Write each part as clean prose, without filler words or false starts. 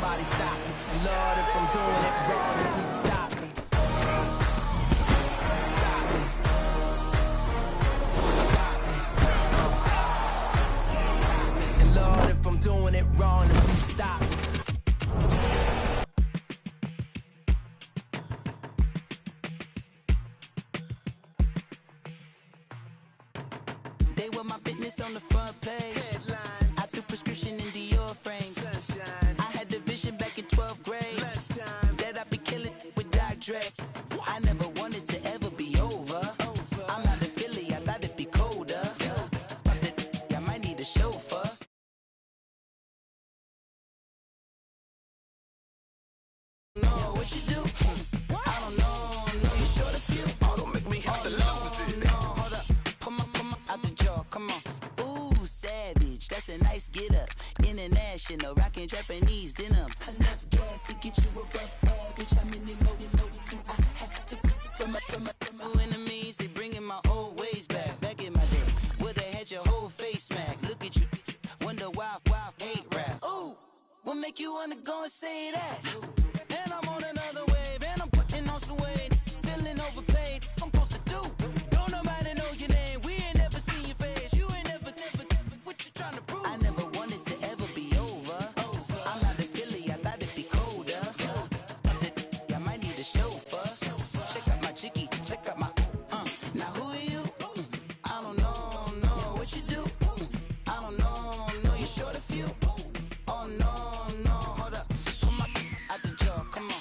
Somebody stop me. And Lord, if I'm doing it wrong, then please stop me. Stop me. Stop me. Stop me. And Lord, if I'm doing it wrong, then please stop me. They were my business on the front page. Headlines. I threw prescription in Dior frames. Sunshine. I had the vision back in 12th grade. Lunchtime. That I'd be killing with Dr. Dre. I never wanted to ever be over. I'm out of Philly, I thought it'd be colder. I might need a chauffeur. No, what you do? I don't know. No, you short a few. Oh, don't make me have to lose it. No, hold up. Come on, out the jaw, come on. Ooh, savage, that's a nice get up. International, rockin' Japanese denim. Enough gas to get you above average. How many more do I have to from my enemies? They bringing my old ways back. Back in my day, where they had your whole face smacked. Look at you, wonder why hate rap. Ooh, what make you wanna go and say that? And I'm on another wave, and I'm putting on some weight. Feeling overpaid, I'm supposed to do. Don't nobody know your name, we ain't never seen your face. You ain't never, what you trying to prove? I never wanted to ever be over. I'm out of Philly, I thought it'd be colder. I might need a chauffeur. Check out my jiggy, check out my, now who are you? I don't know, what you do? I don't know, you're short a few. Oh no, hold up, come on, out the jaw, come on.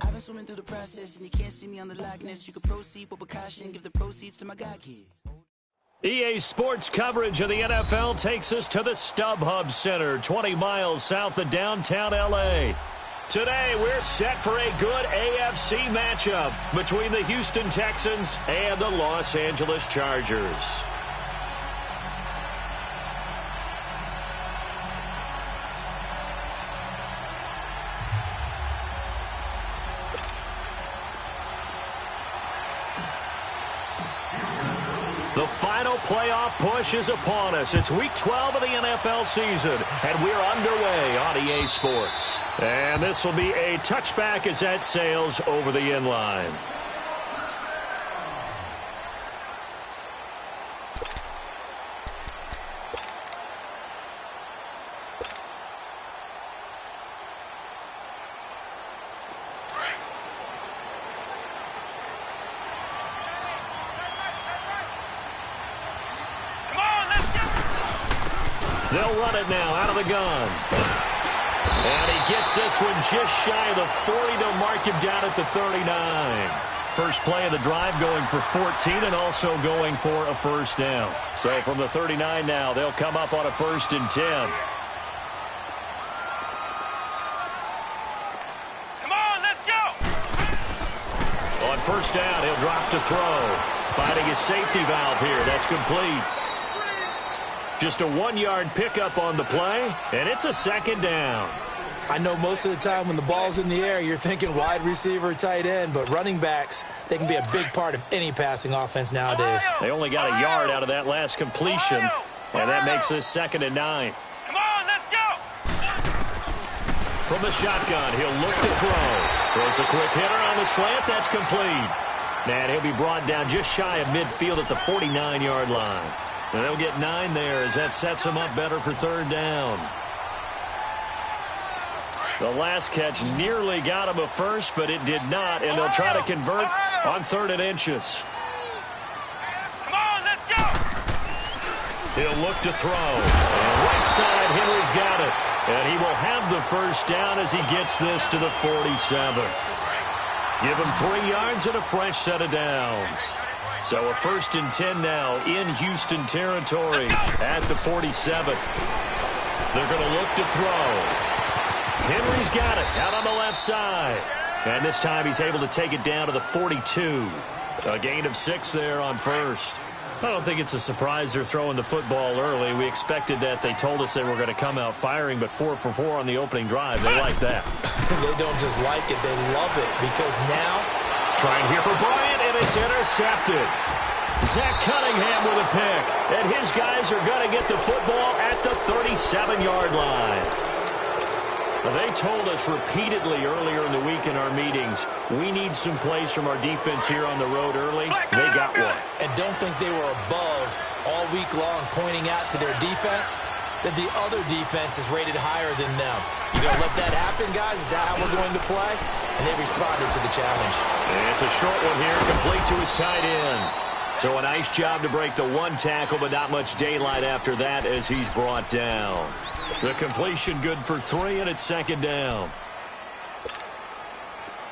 I've been swimming through the process and you can't see me on the Loch Ness. You can proceed with caution, give the proceeds to my god kids. EA Sports coverage of the NFL takes us to the StubHub Center, 20 miles south of downtown L.A. Today, we're set for a good AFC matchup between the Houston Texans and the Los Angeles Chargers. The final playoff push is upon us. It's week 12 of the NFL season, and we're underway on EA Sports. And this will be a touchback as that sails over the inline. They'll run it now out of the gun. And he gets this one just shy of the 40 to mark him down at the 39. First play of the drive going for 14 and also going for a first down. So from the 39 now, they'll come up on a 1st and 10. Come on, let's go! On first down, he'll drop to throw. Finding his safety valve here. That's complete. Just a 1-yard pickup on the play, and it's a 2nd down. I know most of the time when the ball's in the air, you're thinking wide receiver, tight end, but running backs, they can be a big part of any passing offense nowadays. They only got a yard out of that last completion, and that makes this 2nd and 9. Come on, let's go! From the shotgun, he'll look to throw. Throws a quick hitter on the slant. That's complete. And he'll be brought down just shy of midfield at the 49-yard line. And they'll get 9 there as that sets them up better for 3rd down. The last catch nearly got him a first, but it did not, and they'll try to convert on 3rd and inches. Come on, let's go! He'll look to throw. And right side, Henry's got it. And he will have the first down as he gets this to the 47. Give him 3 yards and a fresh set of downs. So a 1st and 10 now in Houston territory at the 47. They're going to look to throw. Henry's got it out on the left side. And this time he's able to take it down to the 42. A gain of 6 there on first. I don't think it's a surprise they're throwing the football early. We expected that. They told us they were going to come out firing, but 4 for 4 on the opening drive. They like that. They don't just like it, they love it, because now... Trying here for Bryant, and it's intercepted. Zach Cunningham with a pick, and his guys are going to get the football at the 37-yard line. They told us repeatedly earlier in the week in our meetings, we need some plays from our defense here on the road early. They got one. And don't think they were above all week long pointing out to their defense that the other defense is rated higher than them. You going to let that happen, guys? Is that how we're going to play? And they responded to the challenge. It's a short one here, complete to his tight end. So a nice job to break the one tackle, but not much daylight after that as he's brought down. The completion good for 3, and it's second down.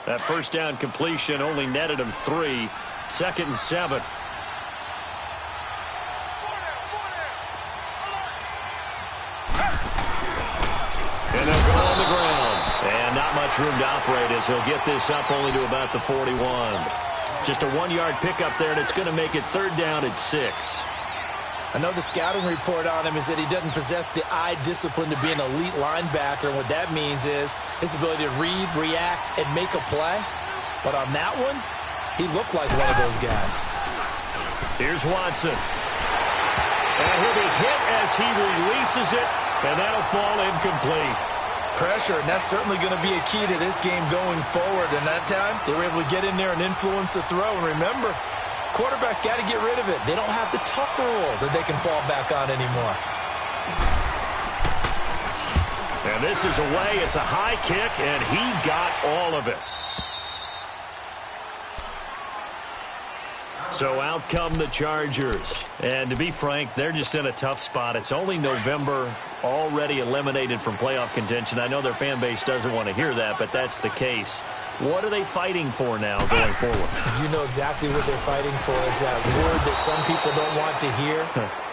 That first down completion only netted him 3. 2nd and 7. And they'll go on the ground. And not much room to operate as he'll get this up only to about the 41. Just a 1-yard pickup there, and it's going to make it 3rd down at 6. I know the scouting report on him is that he doesn't possess the eye discipline to be an elite linebacker, and what that means is his ability to read, react, and make a play. But on that one, he looked like one of those guys. Here's Watson. And he'll be hit as he releases it, and that'll fall incomplete. Pressure, and that's certainly going to be a key to this game going forward. And that time, they were able to get in there and influence the throw. And remember, quarterbacks got to get rid of it. They don't have the tuck rule that they can fall back on anymore. And this is away. It's a high kick, and he got all of it. So out come the Chargers. And to be frank, they're just in a tough spot. It's only November, already eliminated from playoff contention. I know their fan base doesn't want to hear that, but that's the case. What are they fighting for now going forward? You know exactly what they're fighting for. Is that word that some people don't want to hear,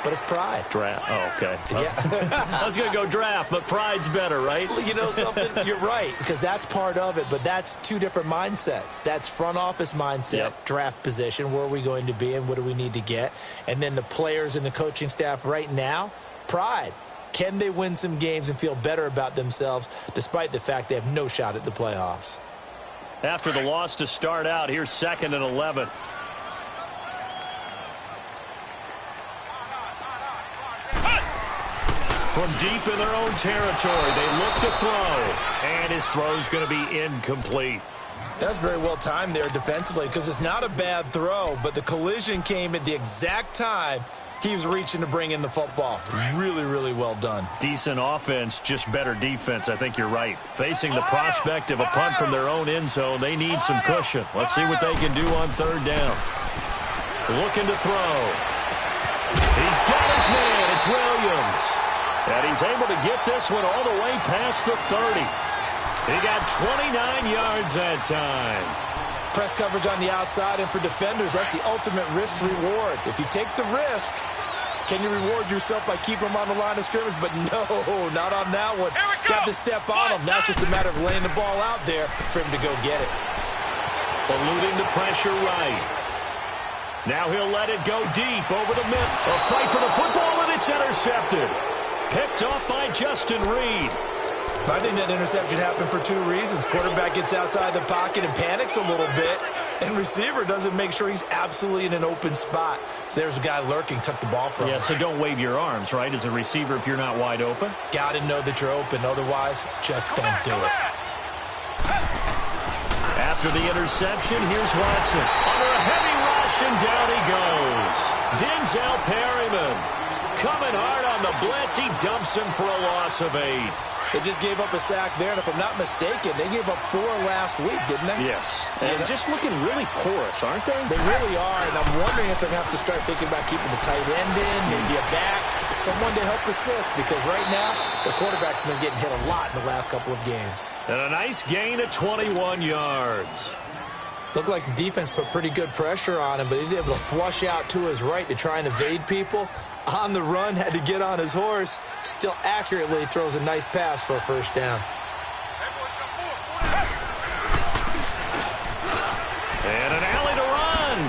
but it's pride. Draft. Oh, okay. Yeah. I was going to go draft, but pride's better, right? You know something? You're right, because that's part of it, but that's two different mindsets. That's front office mindset, draft position, where are we going to be and what do we need to get? And then the players and the coaching staff right now, pride. Can they win some games and feel better about themselves despite the fact they have no shot at the playoffs? After the loss to start out, here's 2nd and 11. From deep in their own territory, they look to throw, and his throw's going to be incomplete. That's very well timed there defensively because it's not a bad throw, but the collision came at the exact time he was reaching to bring in the football. Really, really well done. Decent offense, just better defense. I think you're right. Facing the prospect of a punt from their own end zone, they need some cushion. Let's see what they can do on 3rd down. Looking to throw. He's got his man. It's Williams. And he's able to get this one all the way past the 30. He got 29 yards that time. Press coverage on the outside, and for defenders, that's the ultimate risk-reward. If you take the risk, can you reward yourself by keeping them on the line of scrimmage? But no, not on that one. Got to step on him. Now it's just a matter of laying the ball out there for him to go get it. Eluding the pressure right. Now he'll let it go deep over the mid. A fight for the football, and it's intercepted. Picked off by Justin Reed. I think that interception happened for 2 reasons. Quarterback gets outside the pocket and panics a little bit, and receiver doesn't make sure he's absolutely in an open spot. So there's a guy lurking, took the ball from him. Yeah, so don't wave your arms, right, as a receiver if you're not wide open? Got to know that you're open. Otherwise, just don't do it. After the interception, here's Watson. Under a heavy rush, and down he goes. Denzel Perryman coming hard on the blitz. He dumps him for a loss of 8. They just gave up a sack there, and if I'm not mistaken, they gave up 4 last week, didn't they? Yes. And just looking really porous, aren't they? They really are, and I'm wondering if they're going to have to start thinking about keeping the tight end in, maybe a back, someone to help assist, because right now, the quarterback's been getting hit a lot in the last couple of games. And a nice gain of 21 yards. Looked like the defense put pretty good pressure on him, but he's able to flush out to his right to try and evade people. On the run, had to get on his horse. Still accurately throws a nice pass for a first down. And an alley to run.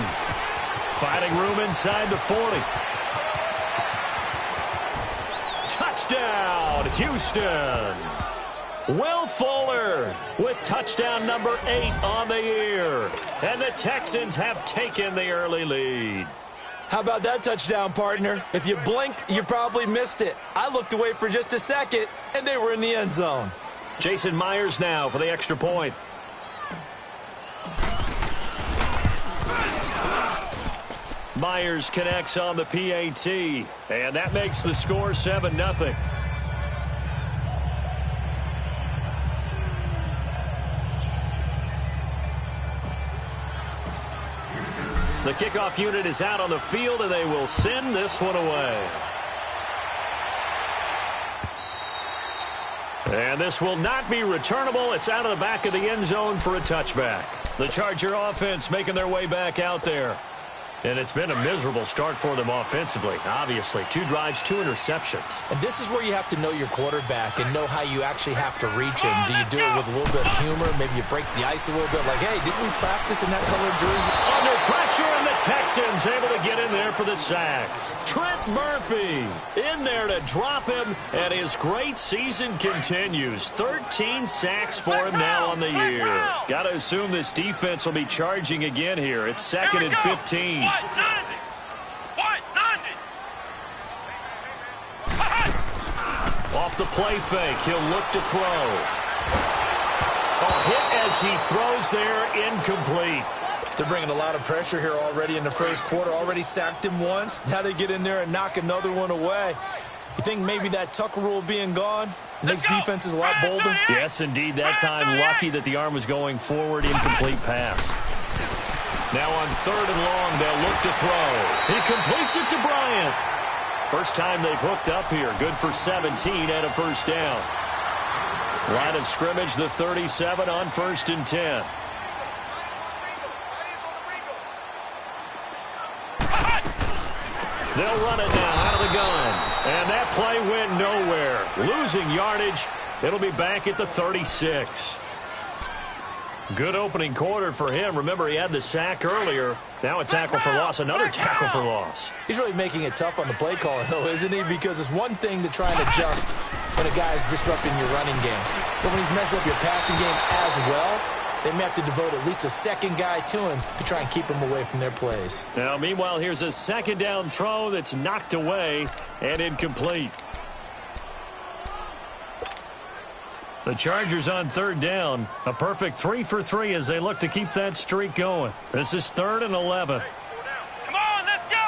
Finding room inside the 40. Touchdown, Houston. Will Fuller with touchdown number 8 on the year. And the Texans have taken the early lead. How about that touchdown, partner? If you blinked, you probably missed it. I looked away for just a second, and they were in the end zone. Jason Myers now for the extra point. Myers connects on the PAT, and that makes the score 7-0. The kickoff unit is out on the field, and they will send this one away. And this will not be returnable. It's out of the back of the end zone for a touchback. The Charger offense making their way back out there. And it's been a miserable start for them offensively, obviously. 2 drives, 2 interceptions. And this is where you have to know your quarterback and know how you actually have to reach him. Do you do it with a little bit of humor? Maybe you break the ice a little bit, like, hey, didn't we practice in that colored jersey? Under pressure, and the Texans able to get in there for the sack. Trent Murphy in there to drop him, and his great season continues. 13 sacks for him now on the year. Got to assume this defense will be charging again here. It's 2nd and 15. Off the play fake, he'll look to throw. A hit as he throws there, incomplete. They're bringing a lot of pressure here already in the first quarter. Already sacked him once. Now they get in there and knock another one away. You think maybe that Tucker rule being gone makes defenses a lot bolder? Yes, indeed. That time, lucky that the arm was going forward, incomplete pass. Now on 3rd and long, they'll look to throw. He completes it to Bryant. First time they've hooked up here. Good for 17 and a first down. Line of scrimmage, the 37 on 1st and 10. They'll run it now out of the gun. And that play went nowhere. Losing yardage. It'll be back at the 36. Good opening quarter for him. Remember, he had the sack earlier. Now a tackle for loss, another tackle for loss. He's really making it tough on the play caller, though, isn't he? Because it's one thing to try and adjust when a guy is disrupting your running game. But when he's messing up your passing game as well, they may have to devote at least a second guy to him to try and keep him away from their plays. Now, meanwhile, here's a second down throw that's knocked away and incomplete. The Chargers on 3rd down. A perfect 3 for 3 as they look to keep that streak going. This is 3rd and 11. Come on, let's go!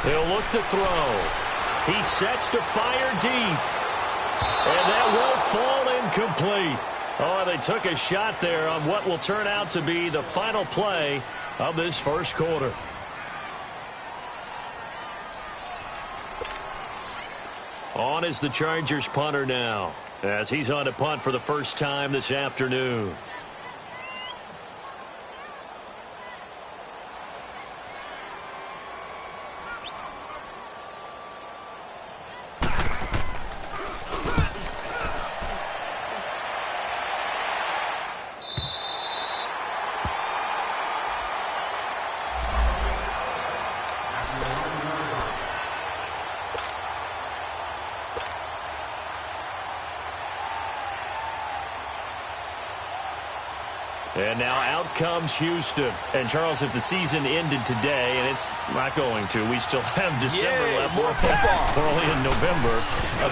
He'll look to throw. He sets to fire deep. And that will fall incomplete. Oh, they took a shot there on what will turn out to be the final play of this first quarter. On is the Chargers punter now, as he's on to punt for the first time this afternoon. And now out comes Houston. And, Charles, if the season ended today, and it's not going to, we still have December left. More football. We're only in November.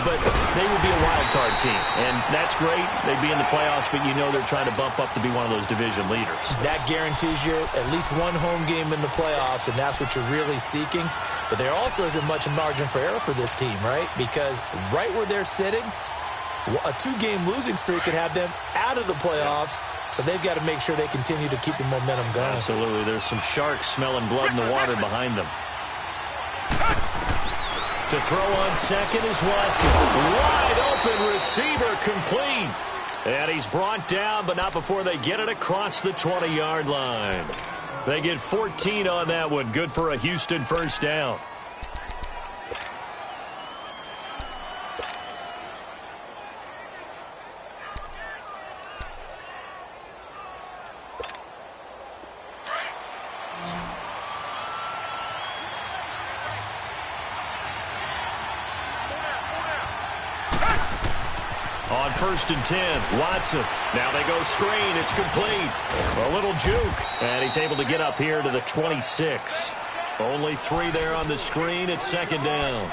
But they would be a wild card team. And that's great. They'd be in the playoffs, but you know they're trying to bump up to be one of those division leaders. That guarantees you at least one home game in the playoffs, and that's what you're really seeking. But there also isn't much margin for error for this team, right? Because right where they're sitting, a 2-game losing streak could have them out of the playoffs. So they've got to make sure they continue to keep the momentum going. Absolutely. There's some sharks smelling blood in the water behind them. To throw on second is Watson. Wide open receiver, complete. And he's brought down, but not before they get it across the 20-yard line. They get 14 on that one. Good for a Houston first down. On 1st and 10, Watson. Now they go screen. It's complete. A little juke. And he's able to get up here to the 26. Only 3 there on the screen. It's 2nd down.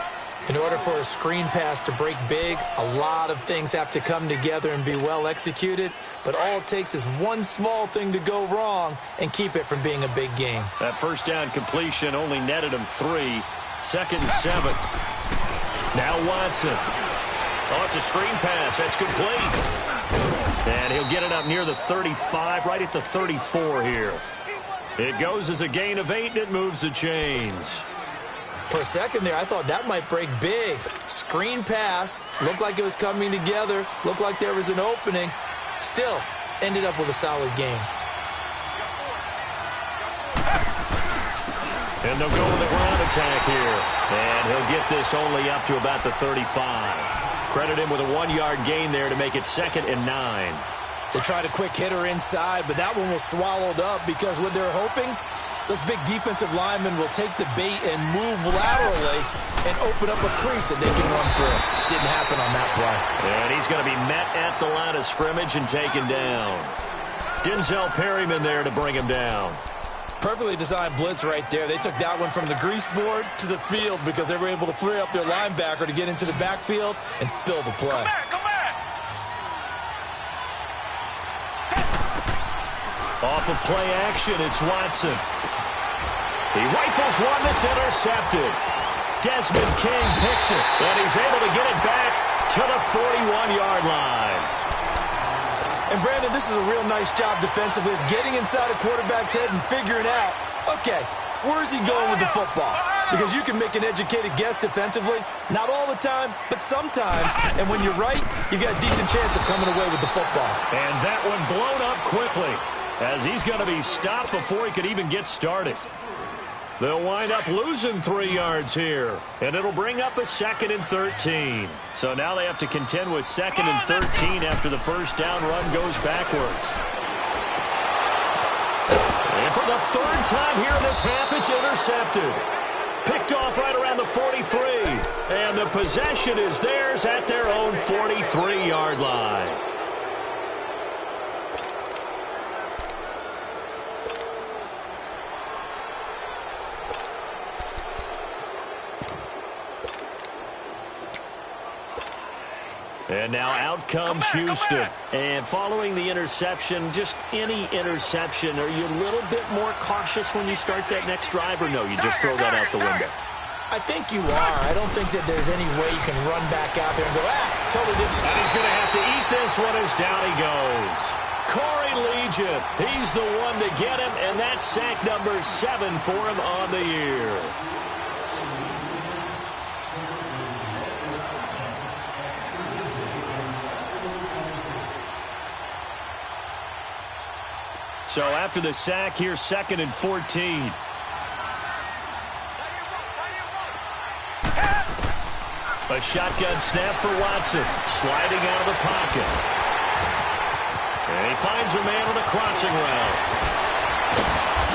In order for a screen pass to break big, a lot of things have to come together and be well executed, but all it takes is one small thing to go wrong and keep it from being a big game. That first down completion only netted him 3. 2nd and 7. Now Watson. Oh, it's a screen pass. That's complete. And he'll get it up near the 35, right at the 34 here. It goes as a gain of 8, and it moves the chains. For a second there, I thought that might break big. Screen pass, looked like it was coming together, looked like there was an opening. Still, ended up with a solid game. And they'll go with the ground attack here. And he'll get this only up to about the 35. Credit him with a 1-yard gain there to make it 2nd and 9. They tried a quick hitter inside, but that one was swallowed up because what they're hoping, those big defensive linemen will take the bait and move laterally and open up a crease that they can run through. Didn't happen on that play. And he's going to be met at the line of scrimmage and taken down. Denzel Perryman there to bring him down. Perfectly designed blitz right there. They took that one from the grease board to the field because they were able to free up their linebacker to get into the backfield and spill the play. Come back! Off of play action, it's Watson. He rifles one that's intercepted. Desmond King picks it, and he's able to get it back to the 41-yard line. And, Brandon, this is a real nice job defensively of getting inside a quarterback's head and figuring out, okay, where's he going with the football? Because you can make an educated guess defensively. Not all the time, but sometimes. And when you're right, you got a decent chance of coming away with the football. And that one blown up quickly as he's going to be stopped before he could even get started. They'll wind up losing 3 yards here, and it'll bring up a 2nd and 13. So now they have to contend with 2nd and 13 after the first down run goes backwards. And for the 3rd time here in this half, it's intercepted. Picked off right around the 43. And the possession is theirs at their own 43-yard line. And now out comes Houston. And following the interception, just any interception, are you a little bit more cautious when you start that next drive, or no, you just throw that out the window? I think you are. I don't think that there's any way you can run back out there and go, totally different. And he's going to have to eat this one as down he goes. Corey Legion, he's the one to get him, and that's sack number 7 for him on the year. So after the sack, here's 2nd and 14. A shotgun snap for Watson, sliding out of the pocket. And he finds a man on a crossing route.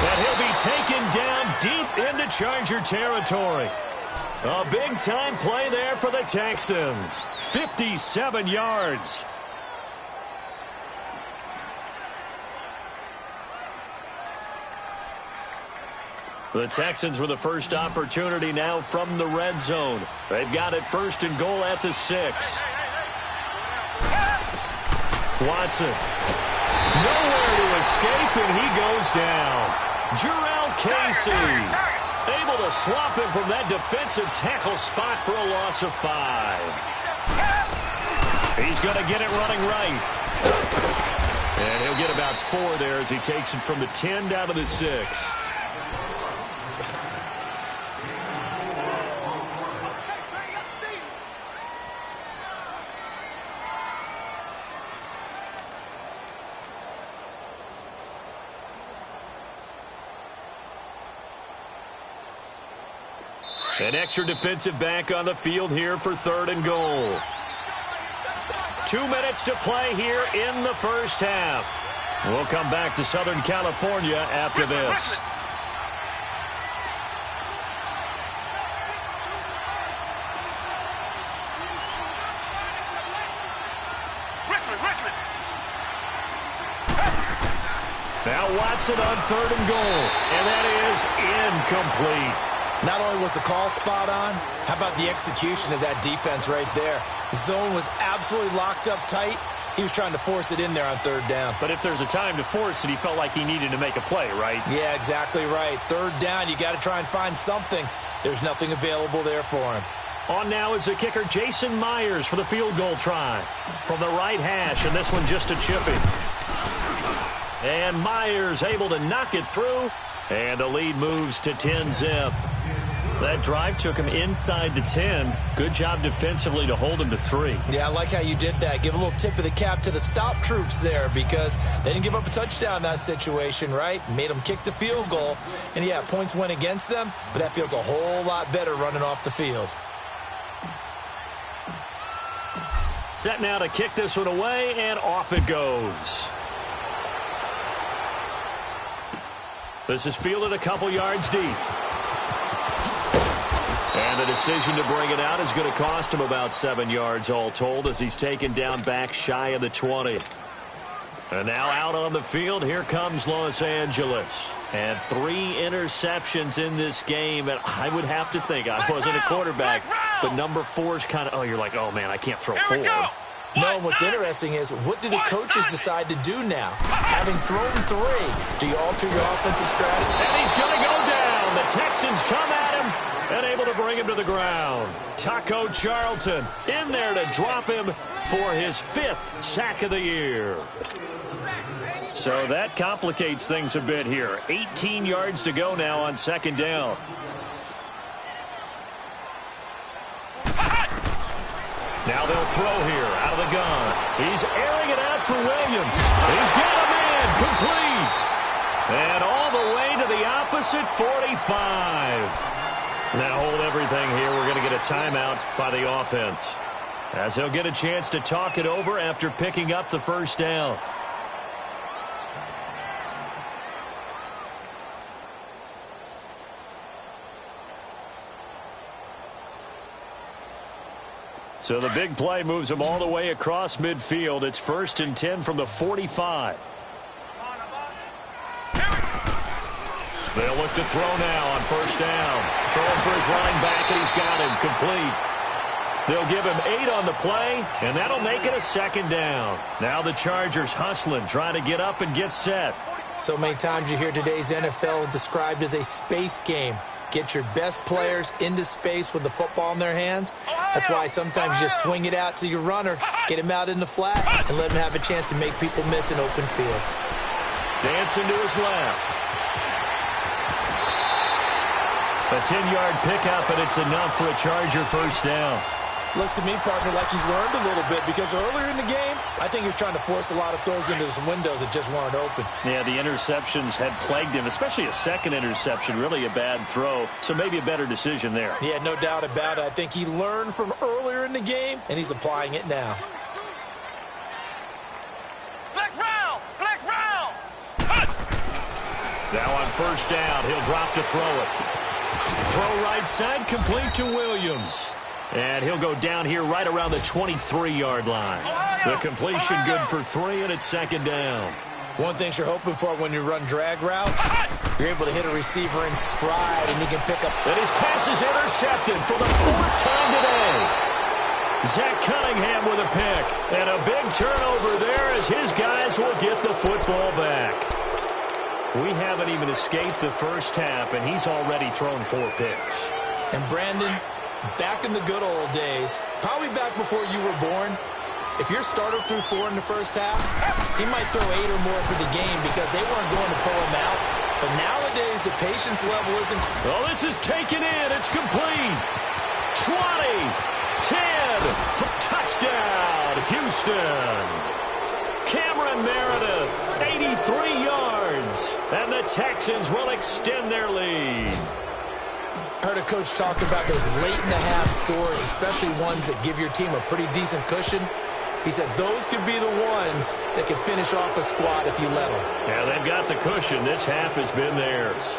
And he'll be taken down deep into Charger territory. A big-time play there for the Texans. 57 yards. The Texans with the first opportunity now from the red zone. They've got it 1st and goal at the 6. Watson. Nowhere to escape, and he goes down. Jarrell Casey able to swap him from that defensive tackle spot for a loss of 5. He's going to get it running right. And he'll get about 4 there as he takes it from the 10 down to the 6. An extra defensive back on the field here for 3rd and goal. 2 minutes to play here in the first half. We'll come back to Southern California after this. Now Watson on 3rd and goal, and that is incomplete. Not only was the call spot on, how about the execution of that defense right there? The zone was absolutely locked up tight. He was trying to force it in there on third down. But if there's a time to force it, he felt like he needed to make a play, right? Yeah, exactly right. Third down, you got to try and find something. There's nothing available there for him. On now is the kicker, Jason Myers, for the field goal try. From the right hash, and this one just a chipping. And Myers able to knock it through, and the lead moves to 10-zip. That drive took him inside the 10. Good job defensively to hold him to 3. Yeah, I like how you did that. Give a little tip of the cap to the stop troops there because they didn't give up a touchdown in that situation, right? Made them kick the field goal. And, yeah, points went against them, but that feels a whole lot better running off the field. Set now to kick this one away, and off it goes. This is fielded a couple yards deep. And the decision to bring it out is going to cost him about 7 yards all told as he's taken down back shy of the 20. And now out on the field, here comes Los Angeles. And 3 interceptions in this game. And I would have to think, I wasn't a quarterback, but number 4 is kind of, oh, you're like, oh, man, I can't throw 4. No, what's interesting is what do the coaches decide to do now? Having thrown 3, do you alter your offensive strategy? And he's going to go down. The Texans come at him and able to bring him to the ground. Taco Charlton in there to drop him for his 5th sack of the year. So that complicates things a bit here. 18 yards to go now on second down. Now they'll throw here out of the gun. He's airing it out for Williams. He's got a man complete. And all the way to the opposite 45. Now hold everything here. We're going to get a timeout by the offense, as he'll get a chance to talk it over after picking up the first down. So the big play moves him all the way across midfield. It's 1st and 10 from the 45. They'll look to throw now on first down. Throwing for his running back, and he's got him complete. They'll give him 8 on the play, and that'll make it a second down. Now the Chargers hustling, trying to get up and get set. So many times you hear today's NFL described as a space game. Get your best players into space with the football in their hands. That's why sometimes you just swing it out to your runner, get him out in the flat, and let him have a chance to make people miss an open field. Dancing to his left. A 10-yard pickup, and it's enough for a Charger first down. Looks to me, partner, like he's learned a little bit because earlier in the game, I think he was trying to force a lot of throws into some windows that just weren't open. Yeah, the interceptions had plagued him, especially a second interception, really a bad throw. So maybe a better decision there. Yeah, no doubt about it. I think he learned from earlier in the game, and he's applying it now. Flex round! Flex round! Now on first down, he'll drop to throw it. Throw right side, complete to Williams. And he'll go down here right around the 23-yard line. The completion good for 3, and it's second down. One thing you're hoping for when you run drag routes, you're able to hit a receiver in stride, and he can pick up. And his pass is intercepted for the 4th time today. Zach Cunningham with a pick. And a big turnover there as his guys will get the football back. We haven't even escaped the first half, and he's already thrown 4 picks. And Brandon, back in the good old days, probably back before you were born, if your starter threw 4 in the first half, he might throw 8 or more for the game because they weren't going to pull him out. But nowadays, the patience level isn't. Well, this is taken in. It's complete. 20, 10, for touchdown, Houston. Cameron Meredith, 83 yards. And the Texans will extend their lead. I heard a coach talk about those late-in-the-half scores, especially ones that give your team a pretty decent cushion. He said those could be the ones that can finish off a squad if you let them. Yeah, they've got the cushion. This half has been theirs.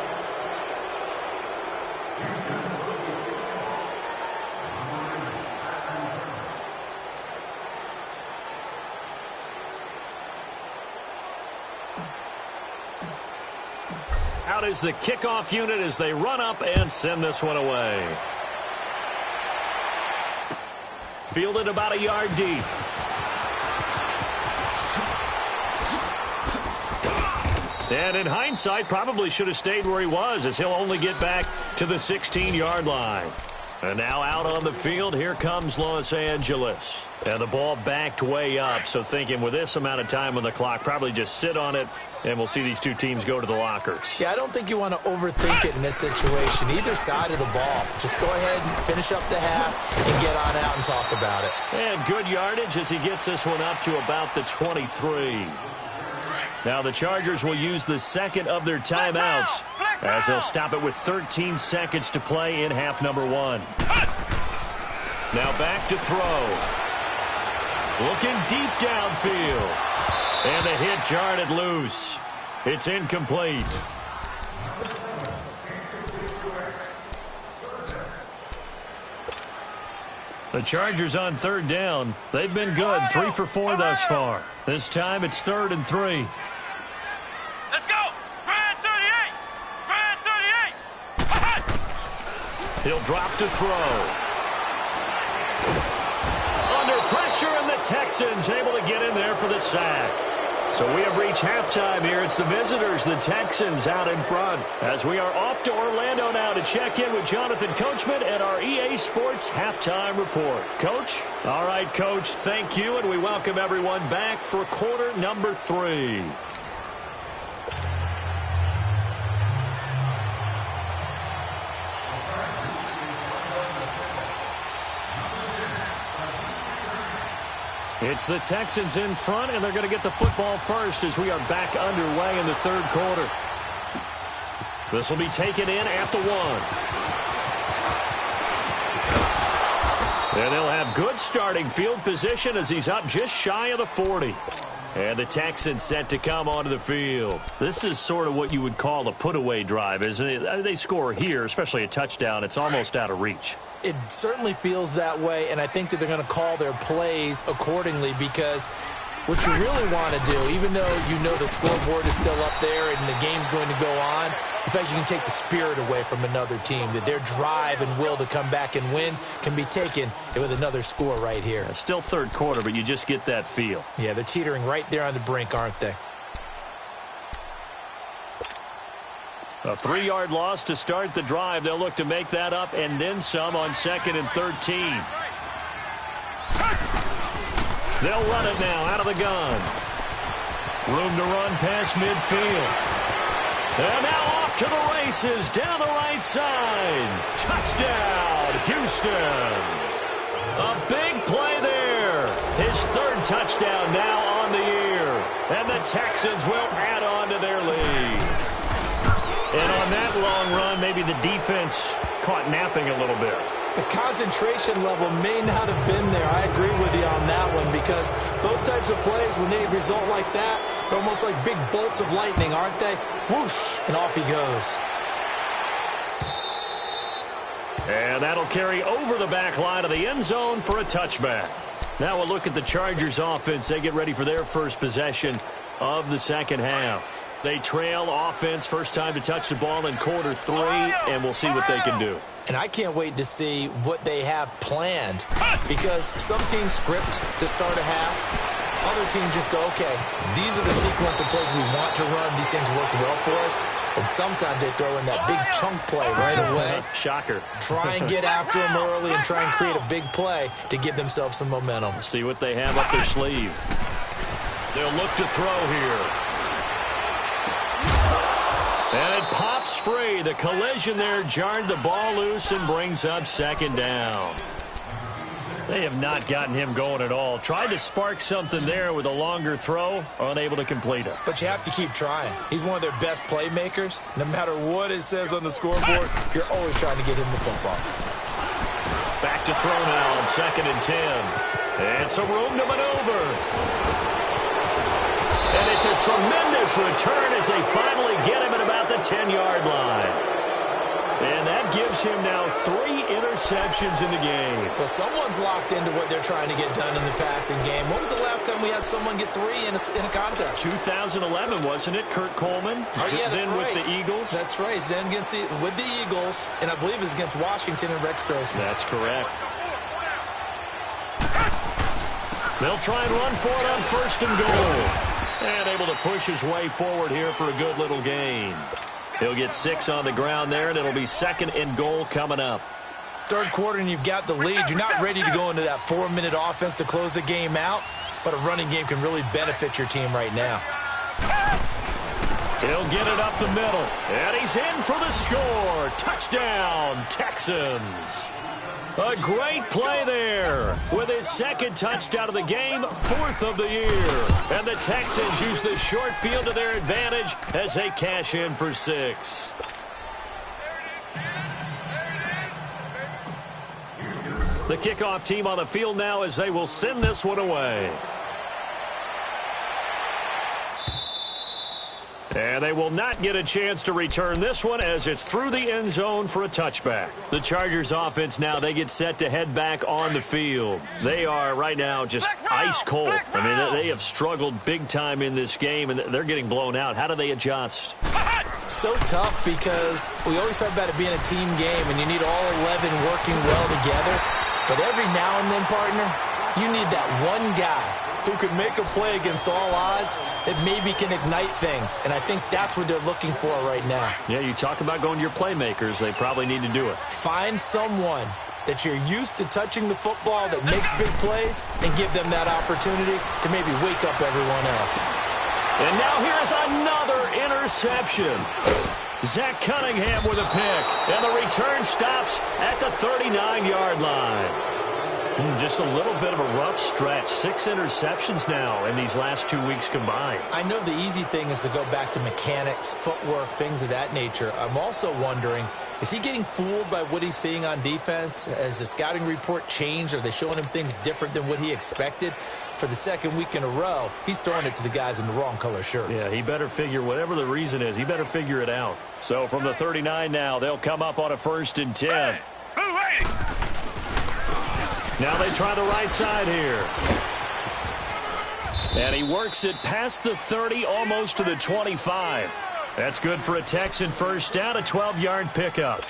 Out is the kickoff unit as they run up and send this one away. Fielded about a yard deep. And in hindsight, probably should have stayed where he was, as he'll only get back to the 16-yard line. And now out on the field, here comes Los Angeles. And the ball backed way up, so thinking with this amount of time on the clock, probably just sit on it, and we'll see these two teams go to the lockers. Yeah, I don't think you want to overthink it in this situation. Either side of the ball. Just go ahead and finish up the half and get on out and talk about it. And good yardage as he gets this one up to about the 23. Now the Chargers will use the second of their timeouts as they'll stop it with 13 seconds to play in half number 1. Now back to throw. Looking deep downfield. And the hit jarred it loose. It's incomplete. The Chargers on third down. They've been good. 3 for 4 thus far. This time it's 3rd and 3. Let's go! Grand 38! Grand 38! He'll drop to throw. Under pressure, and the Texans able to get in there for the sack. So we have reached halftime here. It's the visitors, the Texans, out in front. As we are off to Orlando now to check in with Jonathan Coachman and our EA Sports Halftime Report. Coach? All right, Coach, thank you, and we welcome everyone back for quarter number 3. It's the Texans in front, and they're going to get the football first as we are back underway in the third quarter. This will be taken in at the 1. And they'll have good starting field position as he's up just shy of the 40. And the Texans set to come onto the field. This is sort of what you would call a put-away drive, isn't it? They score here, especially a touchdown. It's almost out of reach. It certainly feels that way, and I think that they're going to call their plays accordingly, because what you really want to do, even though you know the scoreboard is still up there and the game's going to go on, in fact, you can take the spirit away from another team, that their drive and will to come back and win can be taken with another score right here. It's still third quarter, but you just get that feel. Yeah, they're teetering right there on the brink, aren't they? A 3-yard loss to start the drive. They'll look to make that up and then some on 2nd and 13. They'll run it now out of the gun. Room to run past midfield. And now off to the races down the right side. Touchdown, Houston. A big play there. His 3rd touchdown now on the year. And the Texans will add on to their lead. And on that long run, maybe the defense caught napping a little bit. The concentration level may not have been there. I agree with you on that one, because those types of plays, when they result like that, they're almost like big bolts of lightning, aren't they? Whoosh, and off he goes. And that'll carry over the back line of the end zone for a touchback. Now we'll look at the Chargers offense. They get ready for their first possession of the second half. They trail offense, first time to touch the ball in quarter 3, and we'll see what they can do. And I can't wait to see what they have planned, because some teams script to start a half. Other teams just go, okay, these are the sequence of plays we want to run. These things worked well for us. And sometimes they throw in that big chunk play right away. Shocker. Try and get after them early and try and create a big play to give themselves some momentum. See what they have up their sleeve. They'll look to throw here. And it pops free. The collision there jarred the ball loose and brings up 2nd down. They have not gotten him going at all. Tried to spark something there with a longer throw, unable to complete it. But you have to keep trying. He's one of their best playmakers. No matter what it says on the scoreboard, you're always trying to get him the football. Back to throw now on 2nd and 10. And some room to maneuver. And it's a tremendous return as they finally get him at about the 10-yard line. And that gives him now 3 interceptions in the game. Well, someone's locked into what they're trying to get done in the passing game. When was the last time we had someone get 3 in a contest? 2011, wasn't it? Kurt Coleman. Oh, yeah, that's then right. with the Eagles. That's right. He's then with the Eagles, and I believe it's against Washington and Rex Grossman. That's correct. They'll try and run for it on 1st and goal. And able to push his way forward here for a good little gain. He'll get 6 on the ground there, and it'll be 2nd and goal coming up. Third quarter, and you've got the lead. You're not ready to go into that 4-minute offense to close the game out, but a running game can really benefit your team right now. He'll get it up the middle, and he's in for the score. Touchdown, Texans. A great play there with his 2nd touchdown of the game, 4th of the year. And the Texans use the short field to their advantage as they cash in for 6. The kickoff team on the field now as they will send this one away. And they will not get a chance to return this one as it's through the end zone for a touchback. The Chargers offense now, they get set to head back on the field. They are right now just ice cold. I mean, they have struggled big time in this game, and they're getting blown out. How do they adjust? So tough because we always talk about it being a team game, and you need all 11 working well together. But every now and then, partner, you need that one guy who can make a play against all odds that maybe can ignite things. And I think that's what they're looking for right now. Yeah, you talk about going to your playmakers. They probably need to do it. Find someone that you're used to touching the football that makes big plays and give them that opportunity to maybe wake up everyone else. And now here is another interception. Zach Cunningham with a pick. And the return stops at the 39-yard line. Just a little bit of a rough stretch. 6 interceptions now in these last 2 weeks combined. I know the easy thing is to go back to mechanics, footwork, things of that nature. I'm also wondering, is he getting fooled by what he's seeing on defense? Has the scouting report changed? Are they showing him things different than what he expected? For the 2nd week in a row, he's throwing it to the guys in the wrong color shirts. Yeah, he better figure, whatever the reason is, he better figure it out. So from the 39 now, they'll come up on a 1st and 10. Now they try the right side here. And he works it past the 30, almost to the 25. That's good for a Texan first down, a 12-yard pickup.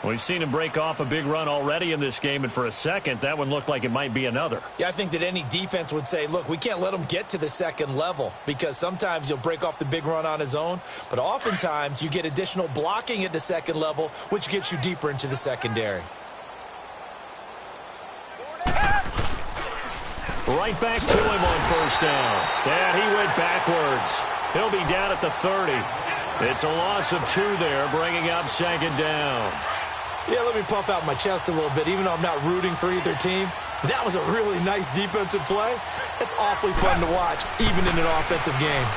We've seen him break off a big run already in this game, and for a second, that one looked like it might be another. Yeah, I think that any defense would say, look, we can't let him get to the 2nd level because sometimes he'll break off the big run on his own, but oftentimes you get additional blocking at the 2nd level, which gets you deeper into the secondary. Right back to him on 1st down. And he went backwards. He'll be down at the 30. It's a loss of 2 there, bringing up 2nd down. Yeah, let me pump out my chest a little bit, even though I'm not rooting for either team. That was a really nice defensive play. It's awfully fun to watch, even in an offensive game.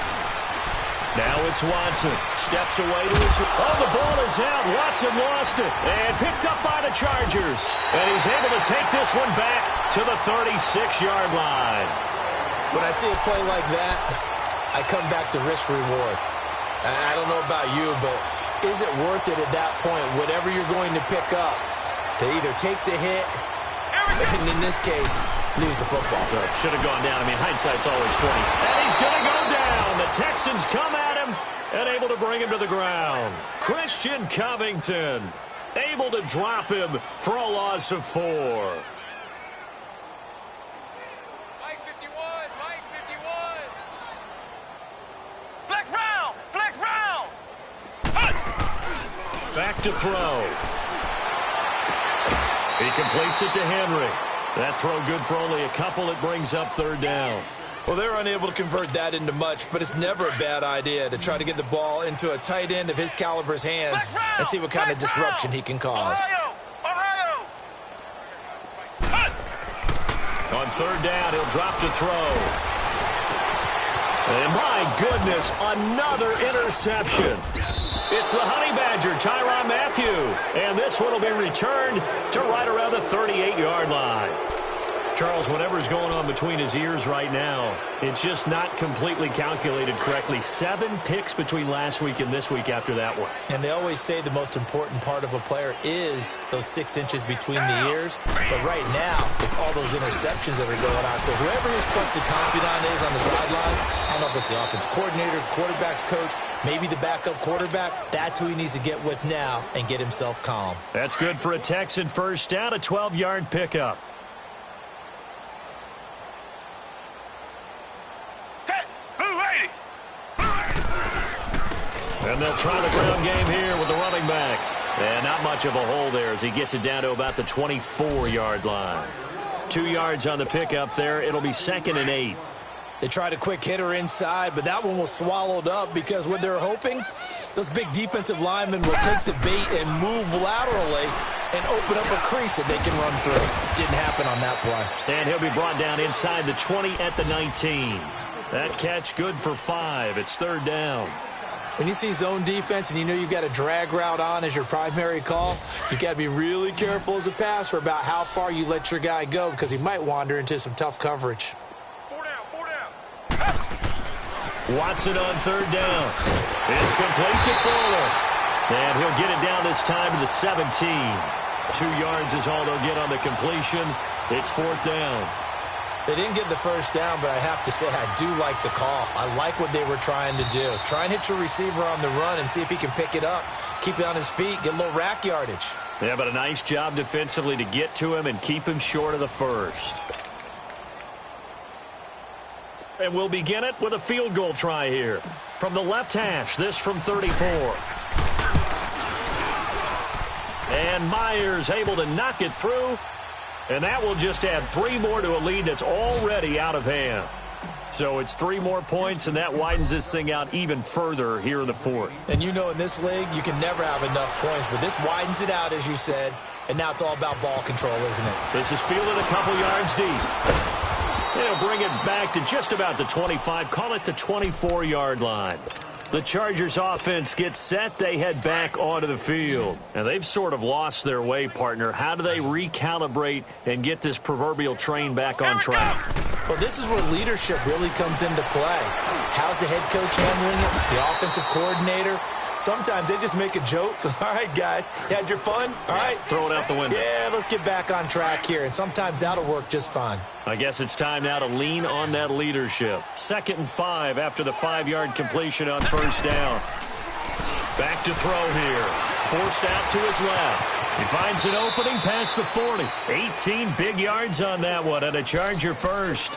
Now it's Watson. Steps away to his... Oh, the ball is out. Watson lost it. And picked up by the Chargers. And he's able to take this one back to the 36-yard line. When I see a play like that, I come back to risk-reward. I don't know about you, but is it worth it at that point, whatever you're going to pick up, to either take the hit, and in this case, lose the football? Should have gone down. I mean, hindsight's always 20. And he's going to go down. The Texans come at him and able to bring him to the ground. Christian Covington able to drop him for a loss of 4. Mike 51, Mike 51. Flex round, flex round. Back to throw. He completes it to Henry. That throw good for only a couple. It brings up 3rd down. Well, they're unable to convert that into much, but it's never a bad idea to try to get the ball into a tight end of his caliber's hands and see what kind of disruption he can cause. Ohio. On 3rd down, he'll drop to throw. And my goodness, another interception. It's the Honey Badger, Tyrann Mathieu. And this one will be returned to right around the 38-yard line. Charles, whatever's going on between his ears right now, it's just not completely calculated correctly. 7 picks between last week and this week after that one. And they always say the most important part of a player is those 6 inches between the ears. But right now, it's all those interceptions that are going on. So whoever his trusted confidant is on the sidelines, I don't know if it's the offense coordinator, the quarterback's coach, maybe the backup quarterback, that's who he needs to get with now and get himself calm. That's good for a Texan first down, a 12-yard pickup. And they'll try the ground game here with the running back. And not much of a hole there as he gets it down to about the 24-yard line. 2 yards on the pickup there. It'll be 2nd and 8. They tried a quick hitter inside, but that one was swallowed up because what they're hoping, those big defensive linemen will take the bait and move laterally and open up a crease that they can run through. Didn't happen on that play. And he'll be brought down inside the 20 at the 19. That catch good for 5. It's 3rd down. When you see zone defense and you know you've got a drag route on as your primary call, you've got to be really careful as a passer about how far you let your guy go because he might wander into some tough coverage. 4 down. Watson on 3rd down. It's complete to Fuller. And he'll get it down this time to the 17. 2 yards is all they'll get on the completion. It's 4th down. They didn't get the first down, but I have to say I do like the call. I like what they were trying to do. Try and hit your receiver on the run and see if he can pick it up. Keep it on his feet, get a little rack yardage. Yeah, but a nice job defensively to get to him and keep him short of the first. And we'll begin it with a field goal try here. From the left hash, this from 34. And Myers able to knock it through. And that will just add 3 more to a lead that's already out of hand. So it's 3 more points, and that widens this thing out even further here in the 4th. And you know in this league, you can never have enough points, but this widens it out, as you said, and now it's all about ball control, isn't it? This is fielded a couple yards deep. They'll bring it back to just about the 25, call it the 24-yard line. The Chargers offense gets set. They head back onto the field. And they've sort of lost their way, partner. How do they recalibrate and get this proverbial train back on track? Well, this is where leadership really comes into play. How's the head coach handling it? The offensive coordinator? Sometimes they just make a joke. All right, guys, you had your fun? All right. Throw it out the window. Yeah, let's get back on track here. And sometimes that'll work just fine. I guess it's time now to lean on that leadership. 2nd and 5 after the 5-yard completion on 1st down. Back to throw here. Forced out to his left. He finds an opening past the 40. 18 big yards on that one, and a Charger first.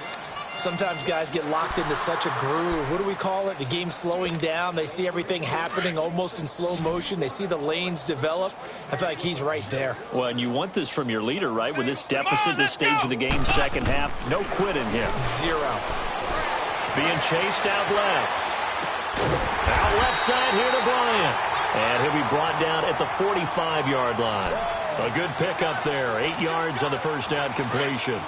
Sometimes guys get locked into such a groove. What do we call it? The game's slowing down. They see everything happening almost in slow motion. They see the lanes develop. I feel like he's right there. Well, and you want this from your leader, right? With this deficit, this stage of the game, 2nd half, no quit in him. 0. Being chased out left. Out left side here to Bryant. And he'll be brought down at the 45-yard line. A good pickup there. 8 yards on the first down completion.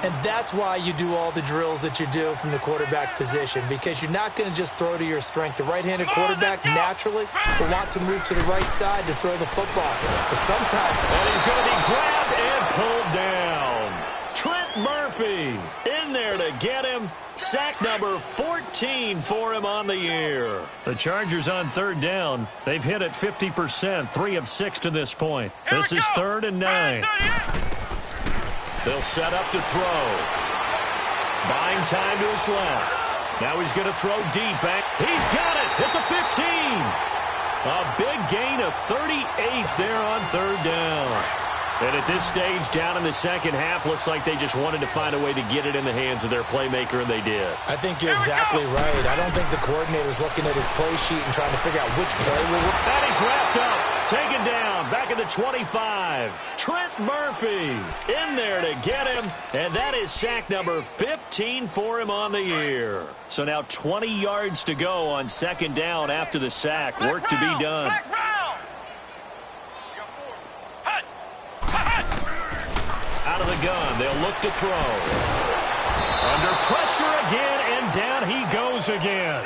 And that's why you do all the drills that you do from the quarterback position, because you're not going to just throw to your strength. The right-handed quarterback naturally will want to move to the right side to throw the football. But sometimes... And he's going to be grabbed and pulled down. Trent Murphy in there to get him. Sack number 14 for him on the year. The Chargers on 3rd down. They've hit it 50%, 3 of 6 to this point. This is 3rd and 9. They'll set up to throw. Buying time to his left. Now he's going to throw deep back. He's got it at the 15. A big gain of 38 there on 3rd down. And at this stage, down in the 2nd half, looks like they just wanted to find a way to get it in the hands of their playmaker, and they did. I think you're exactly right. I don't think the coordinator's looking at his play sheet and trying to figure out which play will work. And he's wrapped up. Taken down. Back at the 25. Trent Murphy in there to get him. And that is sack number 15 for him on the year. So now 20 yards to go on 2nd down after the sack. Work to be done. Out of the gun, they'll look to throw. Under pressure again, and down he goes again.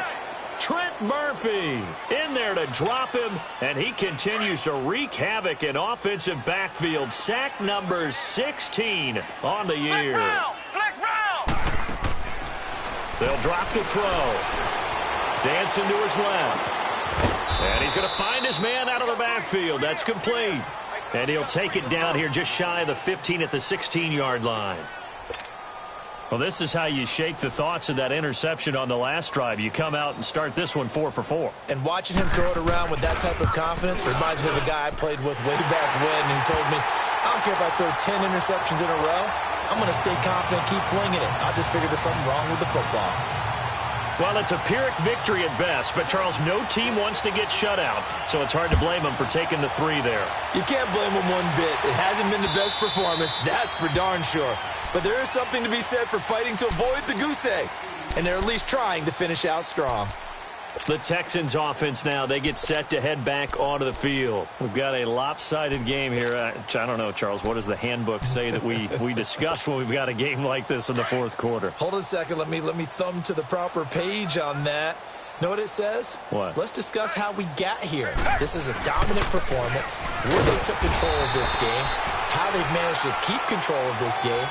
Trent Murphy in there to drop him, and he continues to wreak havoc in offensive backfield. Sack number 16 on the year. They'll drop to throw. Dancing to his left. And he's going to find his man out of the backfield. That's complete. And he'll take it down here just shy of the 15 at the 16-yard line. Well, this is how you shake the thoughts of that interception on the last drive. You come out and start this one 4 for 4. And watching him throw it around with that type of confidence reminds me of a guy I played with way back when, and he told me, I don't care if I throw 10 interceptions in a row. I'm going to stay confident, keep flinging it. I just figured there's something wrong with the football. Well, it's a Pyrrhic victory at best, but, Charles, no team wants to get shut out, so it's hard to blame them for taking the 3 there. You can't blame them one bit. It hasn't been the best performance, that's for darn sure. But there is something to be said for fighting to avoid the goose egg, and they're at least trying to finish out strong. The Texans offense now, they get set to head back onto the field. We've got a lopsided game here. I don't know, Charles, what does the handbook say that we discuss when we've got a game like this in the fourth quarter? Hold on a second. Let me thumb to the proper page on that. Know what it says? What? Let's discuss how we got here. This is a dominant performance, where they took control of this game, how they've managed to keep control of this game,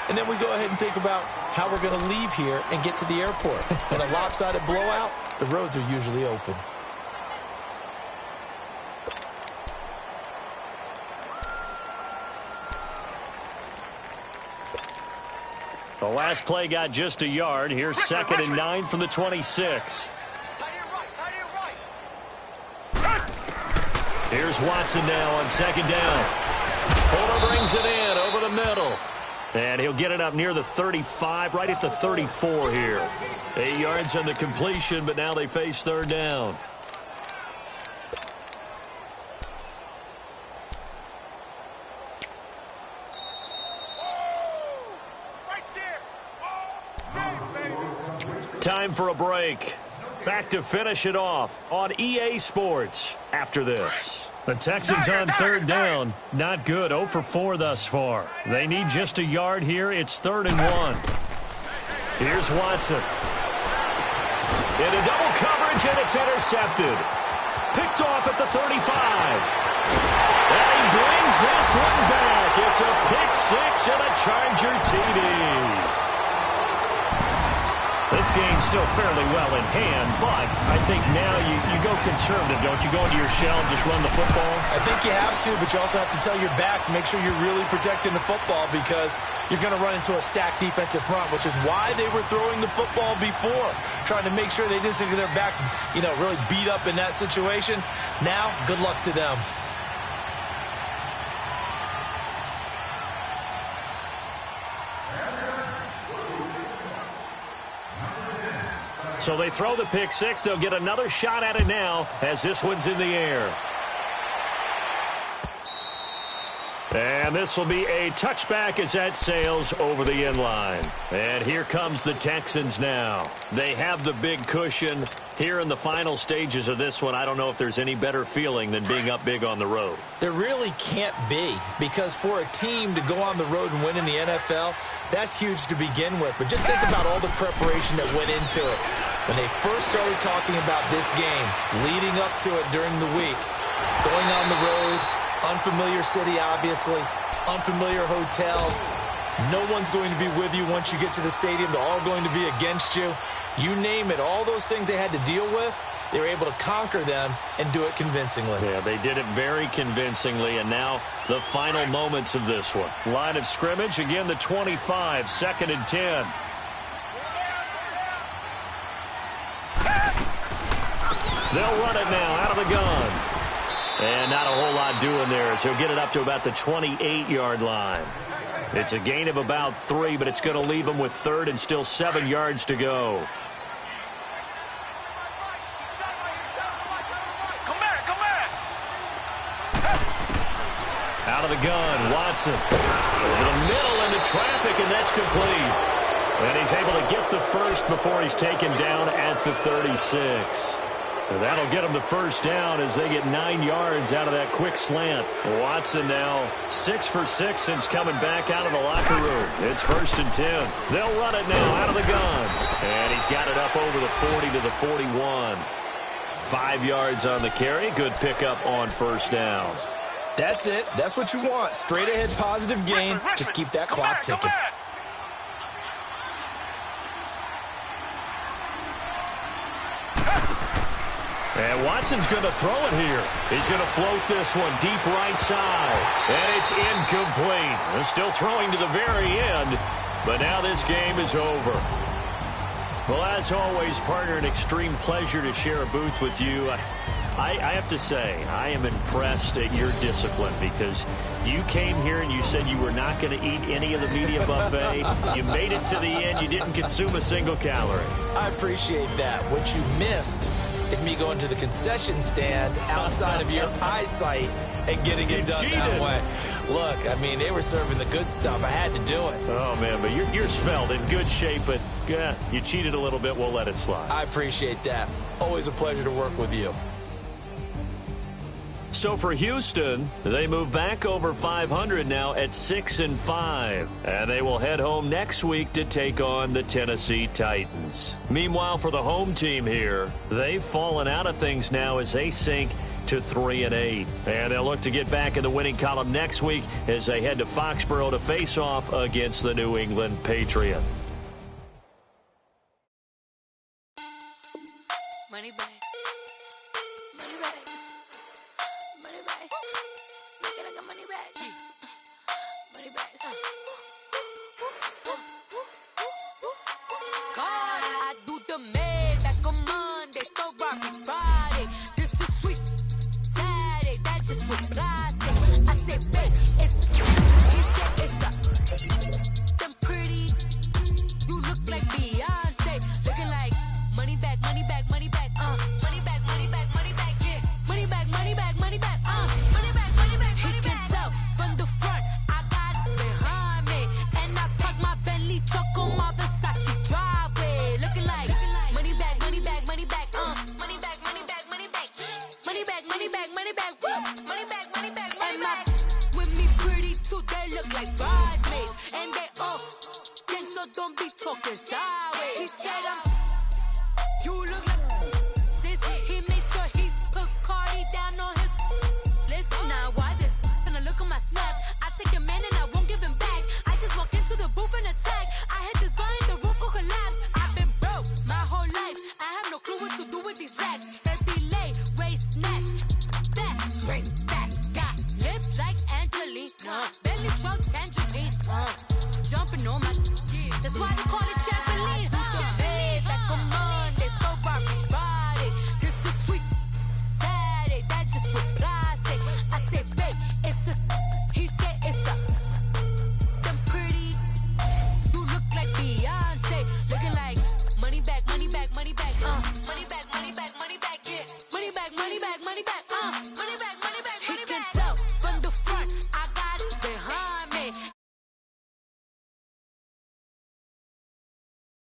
and then we go ahead and think about how we're going to leave here and get to the airport. In a lopsided blowout, the roads are usually open. The last play got just a yard. Here's 2nd and 9 from the 26. Here's Watson now on 2nd down. Fuller brings it in over the middle. And he'll get it up near the 35, right at the 34 here. 8 yards on the completion, but now they face 3rd down. Time for a break. Back to finish it off on EA Sports after this. The Texans on 3rd down. Not good. 0 for 4 thus far. They need just a yard here. It's 3rd and 1. Here's Watson. Into double coverage, and it's intercepted. Picked off at the 35. And he brings this one back. It's a pick 6 and a Charger TD. This game's still fairly well in hand, but I think now you go conservative, don't you? Go into your shell and just run the football? I think you have to, but you also have to tell your backs, make sure you're really protecting the football because you're going to run into a stacked defensive front, which is why they were throwing the football before, trying to make sure they didn't get their backs, really beat up in that situation. Now, good luck to them. So they throw the pick 6. They'll get another shot at it now as this one's in the air. And this will be a touchback as that sails over the end line. And here comes the Texans now. They have the big cushion. Here in the final stages of this one, I don't know if there's any better feeling than being up big on the road. There really can't be, because for a team to go on the road and win in the NFL, that's huge to begin with. But just think about all the preparation that went into it. When they first started talking about this game, leading up to it during the week, going on the road, unfamiliar city, obviously, unfamiliar hotel. No one's going to be with you once you get to the stadium. They're all going to be against you. You name it, all those things they had to deal with, they were able to conquer them and do it convincingly. Yeah, they did it very convincingly, and now the final moments of this one. Line of scrimmage, again, the 25, 2nd and 10. They'll run it now out of the gun. And not a whole lot doing there as he'll get it up to about the 28-yard line. It's a gain of about 3, but it's going to leave him with 3rd and still 7 yards to go. Out of the gun, Watson. Over the middle into traffic, and that's complete. And he's able to get the first before he's taken down at the 36. And that'll get him the first down as they get 9 yards out of that quick slant. Watson now 6 for 6 since coming back out of the locker room. It's 1st and 10. They'll run it now out of the gun. And he's got it up over the 40 to the 41. 5 yards on the carry. Good pickup on 1st down. That's it. That's what you want. Straight ahead positive gain. Just keep that clock ticking. And Watson's going to throw it here. He's going to float this one deep right side. And it's incomplete. They're still throwing to the very end. But now this game is over. Well, as always, partner, an extreme pleasure to share a booth with you. I have to say, I am impressed at your discipline because you came here and you said you were not going to eat any of the media buffet. You made it to the end. You didn't consume a single calorie. I appreciate that. What you missed is me going to the concession stand outside of your eyesight and getting it done that way. Look, I mean, they were serving the good stuff. I had to do it. Oh, man, but you're svelte, in good shape, but you cheated a little bit. We'll let it slide. I appreciate that. Always a pleasure to work with you. So for Houston, they move back over 500 now at 6-5. And they will head home next week to take on the Tennessee Titans. Meanwhile, for the home team here, they've fallen out of things now as they sink to 3-8. And they'll look to get back in the winning column next week as they head to Foxborough to face off against the New England Patriots. Money back. Money back. Money back. Make it like a money back. Money back. God, I do the math back on Monday, so Robbie Friday. This is sweet Saturday, that's just with plastic. I said, babe, it's he said it's them pretty. You look like Beyonce, looking like money back, money back, money back, money back, money back, money back, yeah, money back, money back, money back, money back, money back. He can tell from the front, I got it behind me, and I park my Bentley truck on my Versace driveway, looking like money back, money back, money back, money back, money back, money back, money back, money back, money back, woo, money back, money back, money back. With me pretty too, they look like bridesmaids, and they all think so. Don't be talking sideways. He said you look like this. He makes sure he put Cardi down on his list. Now why this? Gonna look at my snap. I take your man and I won't give him back. I just walk into the booth and attack. I hit this guy in the roof will collapse. I've been broke my whole life. I have no clue what to do with these racks. Baby lay, waist snatch, back, straight back. Got lips like Angelina, belly truck tangerine, jumping on my. That's why they call it trampoline. Back on Monday, throw Robbie Friday. This is sweet Saturday, that's just with plastic. I said, babe, it's a. He said it's a. Them pretty. You look like Beyonce, looking like money back, money back, money back, money back, money back, money back, yeah, money back, money back, money back,